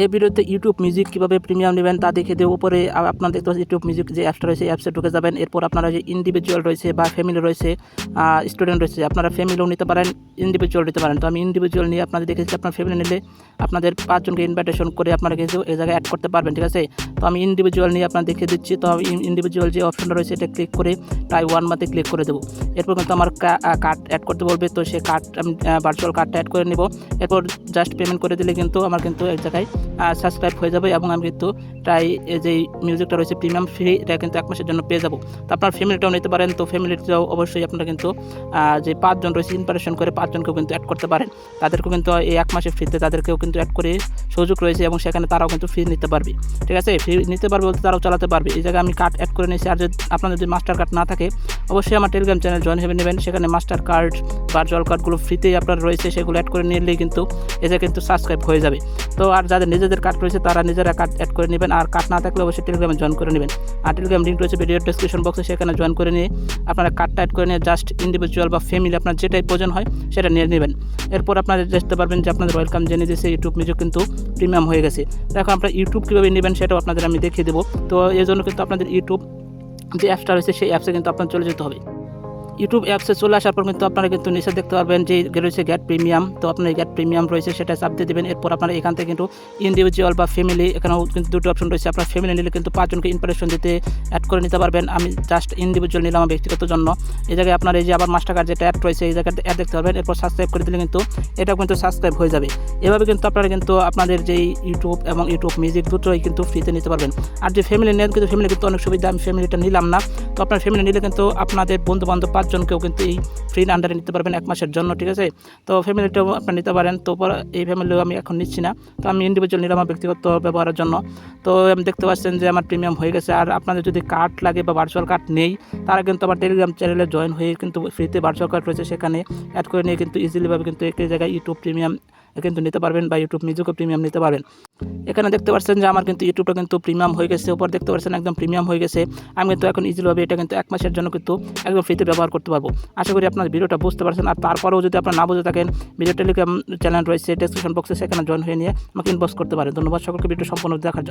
এই ভিডিওতে YouTube music কীভাবে প্রিমিয়াম নেবেন তা দেখে দেবো। উপরে আপনার দেখতে পাচ্ছেন ইউটিউব মিউজিক যে অ্যাপসটা রয়েছে, অ্যাপসে ঢুকে যাবেন। এরপর আপনারা যে ইন্ডিভিজুয়াল রয়েছে বা ফ্যামিলি রয়েছে, স্টুডেন্ট রয়েছে, আপনারা ফ্যামিলিও নিতে পারেন, ইন্ডিভিজুয়াল নিতে পারেন। তো আমি ইন্ডিভিজুয়াল নিয়ে আপনাদের দেখেছি, আপনার ফ্যামিলি নিলে আপনাদের 5 জনকে ইনভাইটেশন করে আপনারা কিন্তু এই জায়গায় অ্যাড করতে পারবেন, ঠিক আছে। তো আমি ইন্ডিভিজুয়াল নিয়ে আপনার দেখিয়ে দিচ্ছি। তো আমি ইন্ডিভিজুয়াল যে অপশনটা রয়েছে এটা ক্লিক করে টাই 1 মাতে ক্লিক করে দেবো। এরপর কিন্তু আমার কার্ড অ্যাড করতে বলবে, তো সেই কার্ড আমি ভার্চুয়াল কার্ডটা অ্যাড করে নেব। এরপর জাস্ট পেমেন্ট করে দিলে কিন্তু আমার কিন্তু এক জায়গায় সাবস্ক্রাইব হয়ে যাবে এবং আমি কিন্তু টাই যে মিউজিকটা রয়েছে প্রিমিয়াম ফ্রি, এটা কিন্তু 1 মাসের জন্য পেয়ে যাবো। তো আপনার ফ্যামিলিটাও নিতে পারেন। তো ফ্যামিলিটাও অবশ্যই আপনারা কিন্তু যে 5 জন রয়েছে ইনভাইটেশন করে 5 জনকেও কিন্তু অ্যাড করতে পারেন। তাদেরকেও কিন্তু এই 1 মাসে ফ্রিতে তাদেরকেও কিন্তু অ্যাড করে সুযোগ রয়েছে এবং সেখানে তারাও কিন্তু ফ্রি নিতে পারবে, ঠিক আছে। ফ্রি নিতে পারবে বলতে তারাও চালাতে পারবে। এই জায়গায় আমি কার্ড অ্যাড করে নিয়েছি। আর যদি আপনাদের যদি মাস্টার কার্ড না থাকে অবশ্যই আমার টেলিগ্রাম চ্যানেল জয়েন হয়ে নেবেন। সেখানে মাস্টার কার্ড ভার্চুয়াল কার্ডগুলো ফ্রিতেই আপনার রয়েছে, সেগুলো অ্যাড করে নিলেই কিন্তু এতে কিন্তু সাবস্ক্রাইব হয়ে যাবে। তো আর যাদের নিজেদের কার্ড রয়েছে তারা নিজেরা কার্ড অ্যাড করে নেবেন। আর কার্ড না থাকলে অবশ্যই টেলিগ্রামে জয়েন করে নেবেন। আর টেলিগ্রাম লিঙ্ক রয়েছে ভিডিও ডেসক্রিপশন বক্সে, সেখানে জয়েন করে নিয়ে আপনারা কার্ডটা অ্যাড করে নিয়ে জাস্ট ইন্ডিভিজুয়াল বা ফ্যামিলি আপনার যেটাই প্রয়োজন হয় সেটা নিয়ে নেবেন। এরপর আপনারা দেখতে পারবেন যে আপনাদের ওয়েলকাম জেনে দিয়েছে ইউটিউব মিউজিক কিন্তু প্রিমিয়াম হয়ে গেছে। এখন আপনারা ইউটিউব কীভাবে নেবেন সেটাও আপনাদের আমি দেখিয়ে দেবো। তো এই জন্য কিন্তু আপনাদের ইউটিউব যে অ্যাপসটা রয়েছে সেই অ্যাপসে কিন্তু আপনার চলে যেতে হবে। ইউটিউব অ্যাপসে চলে আসার পর কিন্তু আপনারা কিন্তু নিচে দেখতে পারবেন যে রয়েছে গেট প্রিমিয়াম। তো আপনার গেট প্রিমিয়াম রয়েছে সেটা চাপ দিয়ে দেবেন। এরপর আপনারা এখান থেকে কিন্তু ইন্ডিভিজুয়াল বা ফ্যামিলি, এখানেও কিন্তু দুটো অপশন রয়েছে। আপনার ফ্যামিলি নিলে কিন্তু 5 জনকে ইনভাইটেশন দিতে অ্যাড করে নিতে পারবেন। আমি জাস্ট ইন্ডিভিজুয়াল নিলাম আমার ব্যক্তিগত জন্য। এই জায়গায় আপনার এই যে আবার মাস্টার কার্ড যেটা অ্যাড রয়েছে এই জায়গাতে অ্যাড দেখতে পারবেন। এরপর সাবস্ক্রাইব করে দিলে কিন্তু এটাও কিন্তু সাবস্ক্রাইব হয়ে যাবে। এভাবে কিন্তু আপনারা কিন্তু আপনাদের যেই ইউটিউব এবং ইউটিউব মিউজিক দুটোই কিন্তু ফ্রিতে নিতে পারবেন। আর যে ফ্যামিলি নেন কিন্তু ফ্যামিলি কিন্তু অনেক সুবিধা, আমি ফ্যামিলিটা নিলাম না। তো আপনার ফ্যামিলি নিলে কিন্তু আপনাদের বন্ধুবান্ধব 5 জনকেও কিন্তু এই ফ্রি আন্ডারে নিতে পারবেন 1 মাসের জন্য, ঠিক আছে। তো ফ্যামিলিটাও আপনি নিতে পারেন। তো এই ফ্যামিলিও আমি এখন নিচ্ছি না। তো আমি ইন্ডিভিজুয়াল নিলাম আমার ব্যক্তিগত ব্যবহারের জন্য। তো আমি দেখতে পাচ্ছেন যে আমার প্রিমিয়াম হয়ে গেছে। আর আপনাদের যদি কার্ড লাগে বা ভার্চুয়াল কার্ড নেই তারা কিন্তু আমার টেলিগ্রাম চ্যানেলে জয়েন হয়ে কিন্তু ফ্রিতে ভার্চুয়াল কার্ড রয়েছে সেখানে অ্যাড করে নিয়ে কিন্তু ইজিলিভাবে কিন্তু একই জায়গায় ইউটিউব প্রিমিয়াম কিন্তু নিতে পারবেন বা ইউটিউব মিউজিকও প্রিমিয়াম নিতে পারবেন। এখানে দেখতে পাচ্ছেন যে আমার কিন্তু ইউটিউবটা কিন্তু প্রিমিয়াম হয়ে গেছে। উপর দেখতে পাচ্ছেন একদম প্রিমিয়াম হয়ে গেছে। আমি কিন্তু এখন ইজিলিভাবে এটা কিন্তু 1 মাসের জন্য কিন্তু একদম ফ্রিতে ব্যবহার করতে পারবো। আশা করি আপনার ভিডিওটা বুঝতে পারছেন। আর তারপরেও যদি আপনার না বুঝে থাকেন ভিডিও টেলিগ্রাম চ্যানেল রয়েছে ডেসক্রিপশন বক্সে, সেখানে জয়েন হয়ে নিয়ে আমাকে ইনবক্স করতে পারেন। ধন্যবাদ সকলকে ভিডিও সম্পূর্ণ দেখার জন্য।